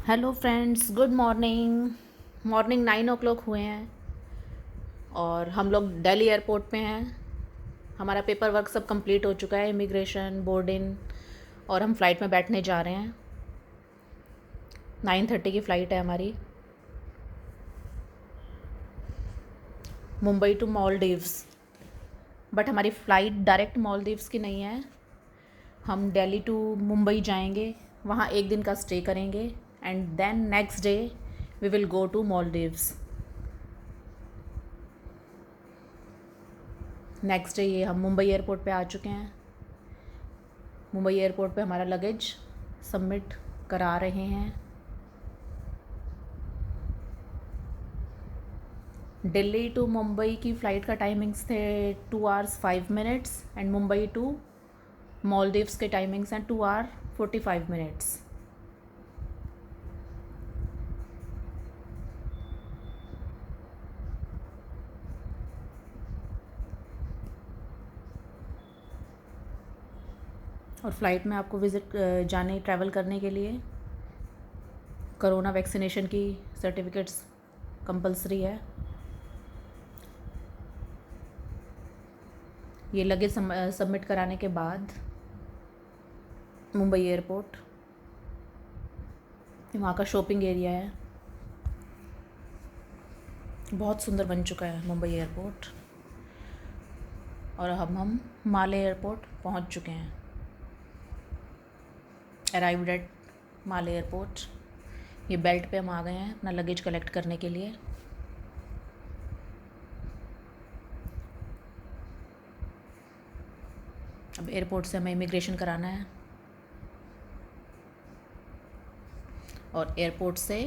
Hello friends, good morning. Morning 9 o'clock हुए हैं और हम लोग दिल्ली एयरपोर्ट पे हैं। हमारा पेपर वर्क सब कंप्लीट हो चुका है, इमिग्रेशन, बोर्डिंग, और हम फ़्लाइट में बैठने जा रहे हैं। 9:30 की फ़्लाइट है हमारी, मुंबई टू मालदीव्स। बट हमारी फ़्लाइट डायरेक्ट मालदीव्स की नहीं है। हम दिल्ली टू मुंबई जाएंगे, वहाँ एक दिन का स्टे करेंगे and then next day we will go to Maldives. Next day ये हम मुंबई एयरपोर्ट पे आ चुके हैं। मुंबई एयरपोर्ट पे हमारा लगेज सबमिट करा रहे हैं। दिल्ली टू मुंबई की फ़्लाइट का टाइमिंग्स थे 2 hours 5 minutes and Mumbai to Maldives के टाइमिंग्स हैं 2 hour 45 minutes। और फ़्लाइट में आपको जाने ट्रैवल करने के लिए कोरोना वैक्सीनेशन की सर्टिफिकेट्स कंपलसरी है। ये लगेज सबमिट कराने के बाद मुंबई एयरपोर्ट, वहाँ का शॉपिंग एरिया है, बहुत सुंदर बन चुका है मुंबई एयरपोर्ट। और हम माले एयरपोर्ट पहुँच चुके हैं। Arrived at Male airport. ये बेल्ट पे हम आ गए हैं अपना लगेज कलेक्ट करने के लिए। अब एयरपोर्ट से हमें इमिग्रेशन कराना है और एयरपोर्ट से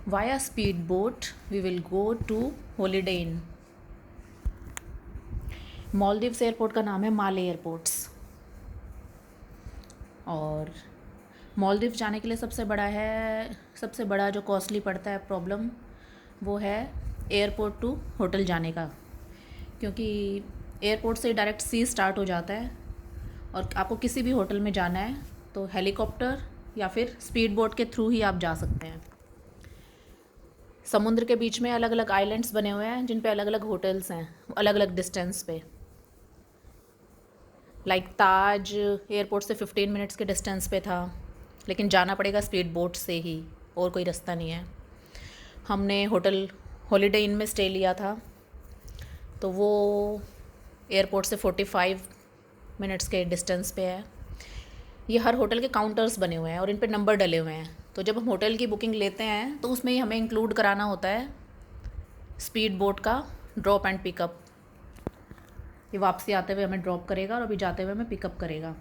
via speed boat we will go to Holiday Inn. Maldives airport का नाम है माले एयरपोर्ट्स। और मालदीव जाने के लिए सबसे बड़ा जो कॉस्टली पड़ता है प्रॉब्लम, वो है एयरपोर्ट टू होटल जाने का। क्योंकि एयरपोर्ट से डायरेक्ट सी स्टार्ट हो जाता है और आपको किसी भी होटल में जाना है तो हेलीकॉप्टर या फिर स्पीड बोट के थ्रू ही आप जा सकते हैं। समुद्र के बीच में अलग अलग आइलैंड्स बने हुए हैं जिन पे अलग अलग होटल्स हैं, अलग अलग डिस्टेंस पे। लाइक ताज एयरपोर्ट से 15 मिनट्स के डिस्टेंस पे था, लेकिन जाना पड़ेगा स्पीड बोट से ही, और कोई रास्ता नहीं है। हमने होटल हॉलीडे इन में स्टे लिया था, तो वो एयरपोर्ट से 45 मिनट्स के डिस्टेंस पे है। ये हर होटल के काउंटर्स बने हुए हैं और इन पे नंबर डले हुए हैं। तो जब हम होटल की बुकिंग लेते हैं तो उसमें ही हमें इंक्लूड कराना होता है स्पीड बोट का ड्रॉप एंड पिकअप। ये वापसी आते हुए हमें ड्रॉप करेगा और अभी जाते हुए हमें पिकअप करेगा।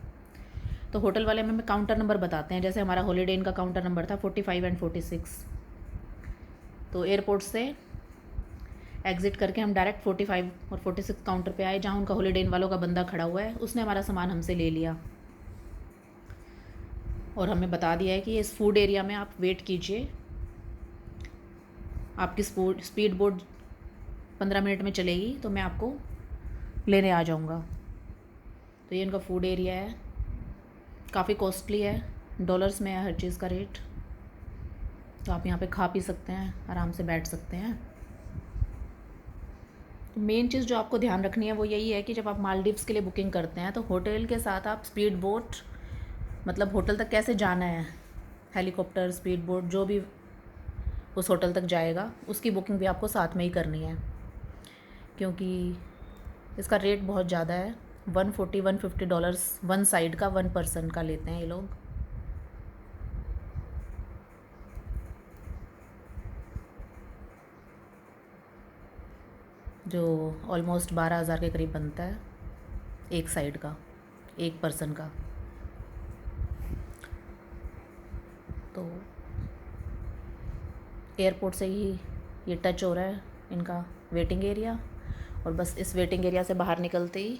तो होटल वाले हमें काउंटर नंबर बताते हैं, जैसे हमारा हॉलीडे इन का काउंटर नंबर था 45 एंड 46। तो एयरपोर्ट से एग्ज़िट करके हम डायरेक्ट 45 और 46 काउंटर पे आए, जहाँ उनका हॉलीडे इन वालों का बंदा खड़ा हुआ है। उसने हमारा सामान हमसे ले लिया और हमें बता दिया है कि इस फूड एरिया में आप वेट कीजिए, आपकी स्पीड बोट 15 मिनट में चलेगी तो मैं आपको लेने आ जाऊँगा। तो ये इनका फूड एरिया है, काफ़ी कॉस्टली है, डॉलर्स में है हर चीज़ का रेट। तो आप यहाँ पे खा पी सकते हैं, आराम से बैठ सकते हैं। तो मेन चीज़ जो आपको ध्यान रखनी है वो यही है कि जब आप मालदीव्स के लिए बुकिंग करते हैं तो होटल के साथ आप स्पीड बोट, मतलब होटल तक कैसे जाना है, हेलीकॉप्टर, स्पीड बोट, जो भी उस होटल तक जाएगा उसकी बुकिंग भी आपको साथ में ही करनी है। क्योंकि इसका रेट बहुत ज़्यादा है, 140-150 डॉलर्स वन साइड का, 1 पर्सन का लेते हैं ये लोग। जो ऑलमोस्ट 12,000 के करीब बनता है एक साइड का, एक पर्सन का। तो एयरपोर्ट से ही ये टच हो रहा है इनका वेटिंग एरिया, और बस इस वेटिंग एरिया से बाहर निकलते ही,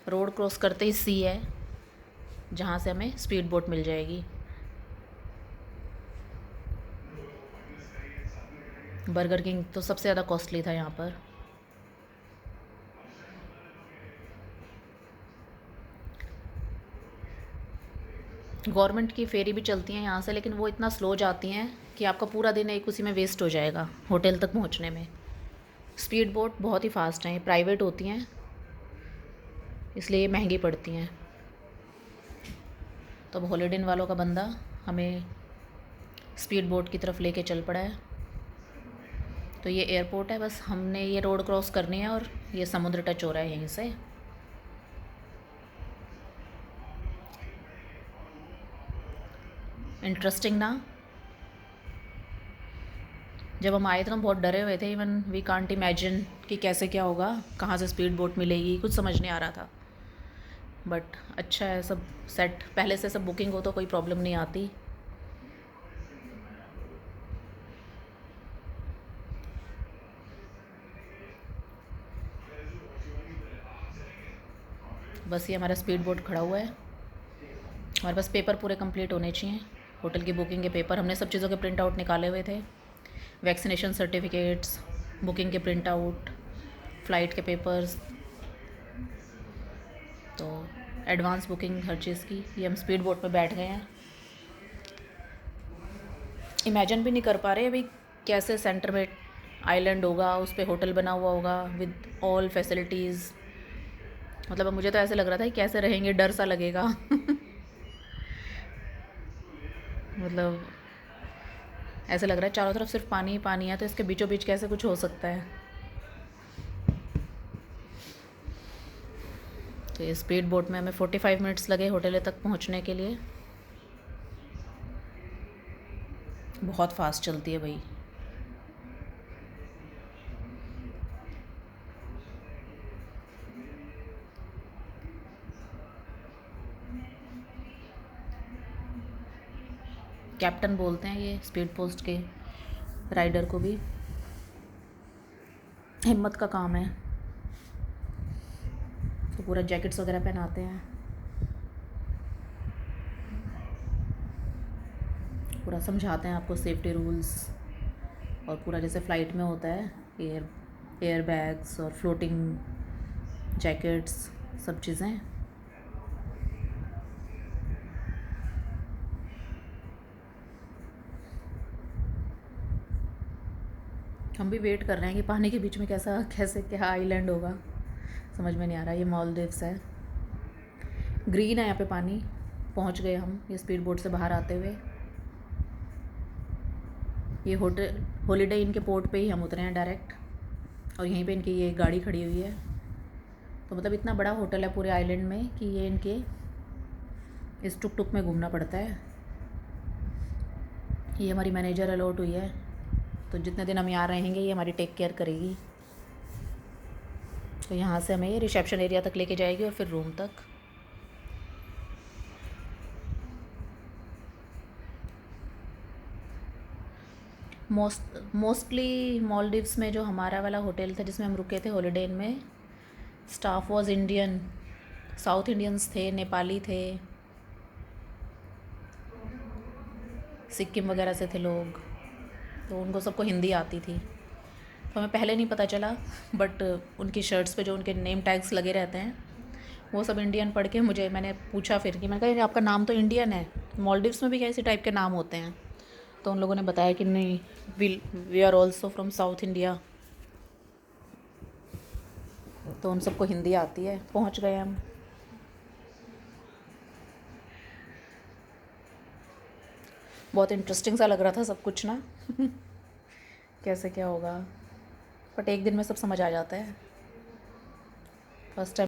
रोड क्रॉस करते ही सी है, जहाँ से हमें स्पीड बोट मिल जाएगी। बर्गर किंग तो सबसे ज़्यादा कॉस्टली था यहाँ पर। गवर्नमेंट की फेरी भी चलती हैं यहाँ से, लेकिन वो इतना स्लो जाती हैं कि आपका पूरा दिन एक उसी में वेस्ट हो जाएगा होटल तक पहुँचने में। स्पीड बोट बहुत ही फास्ट हैं, प्राइवेट होती हैं इसलिए ये महंगी पड़ती हैं। तो अब हॉलिडे इन वालों का बंदा हमें स्पीड बोट की तरफ लेके चल पड़ा है। तो ये एयरपोर्ट है, बस हमने ये रोड क्रॉस करनी है और ये समुद्र टच हो रहा है यहीं से। इंटरेस्टिंग ना। जब हम आए थे हम बहुत डरे हुए थे, इवन वी कांट इमेजिन कि कैसे क्या होगा, कहाँ से स्पीड बोट मिलेगी, कुछ समझ नहीं आ रहा था। बट अच्छा है, सब सेट पहले से सब बुकिंग हो तो कोई प्रॉब्लम नहीं आती। बस ये हमारा स्पीड बोट खड़ा हुआ है। हमारे पास पेपर पूरे कंप्लीट होने चाहिए, होटल की बुकिंग के पेपर। हमने सब चीज़ों के प्रिंट आउट निकाले हुए थे, वैक्सीनेशन सर्टिफिकेट्स, बुकिंग के प्रिंट आउट, फ़्लाइट के पेपर्स, तो एडवांस बुकिंग हर चीज़ की। ये हम स्पीड बोट पे बैठ गए हैं। इमेजिन भी नहीं कर पा रहे अभी कैसे सेंटर में आइलैंड होगा, उस पर होटल बना हुआ होगा विद ऑल फैसिलिटीज़। मतलब अब मुझे तो ऐसे लग रहा था कि कैसे रहेंगे, डर सा लगेगा। मतलब ऐसे लग रहा है चारों तरफ सिर्फ पानी ही पानी है, तो इसके बीचों बीच कैसे कुछ हो सकता है। तो ये स्पीड बोट में हमें 45 मिनट्स लगे होटल तक पहुंचने के लिए। बहुत फास्ट चलती है भाई। कैप्टन बोलते हैं ये स्पीड पोस्ट के राइडर को भी। हिम्मत का काम है। तो पूरा जैकेट्स वगैरह पहनाते हैं, पूरा समझाते हैं आपको सेफ्टी रूल्स, और पूरा जैसे फ़्लाइट में होता है एयर बैग्स और फ्लोटिंग जैकेट्स, सब चीज़ें। हम भी वेट कर रहे हैं कि पानी के बीच में कैसे क्या आइलैंड होगा, समझ में नहीं आ रहा। ये मालदीव्स है, ग्रीन है यहाँ पे पानी। पहुँच गए हम ये स्पीड बोट से बाहर आते हुए। ये होटल हॉलिडे इन के पोर्ट पे ही हम उतरे हैं डायरेक्ट, और यहीं पे इनकी ये गाड़ी खड़ी हुई है। तो मतलब इतना बड़ा होटल है पूरे आइलैंड में कि ये इनके इस टुक टुक में घूमना पड़ता है। ये हमारी मैनेजर अलॉट हुई है, तो जितने दिन हम यहाँ रहेंगे ये हमारी टेक केयर करेगी। तो यहाँ से हमें ये रिसेप्शन एरिया तक लेके जाएगी और फिर रूम तक। मोस्टली मालदीव्स में जो हमारा वाला होटल था जिसमें हम रुके थे हॉलिडे इन में, staff was Indian, south Indians थे, नेपाली थे, सिक्किम वगैरह से थे लोग, तो उनको सबको हिंदी आती थी। तो हमें पहले नहीं पता चला, बट उनकी शर्ट्स पे जो उनके नेम टैग्स लगे रहते हैं वो सब इंडियन पढ़ के मैंने पूछा फिर कि मैंने कहा आपका नाम तो इंडियन है, मालदीव्स में भी क्या इसी टाइप के नाम होते हैं? तो उन लोगों ने बताया कि नहीं, we are also from South India. तो उन सबको हिंदी आती है। पहुंच गए हम। बहुत इंटरेस्टिंग सा लग रहा था सब कुछ ना। कैसे क्या होगा, बट एक दिन में सब समझ आ जाता है। First time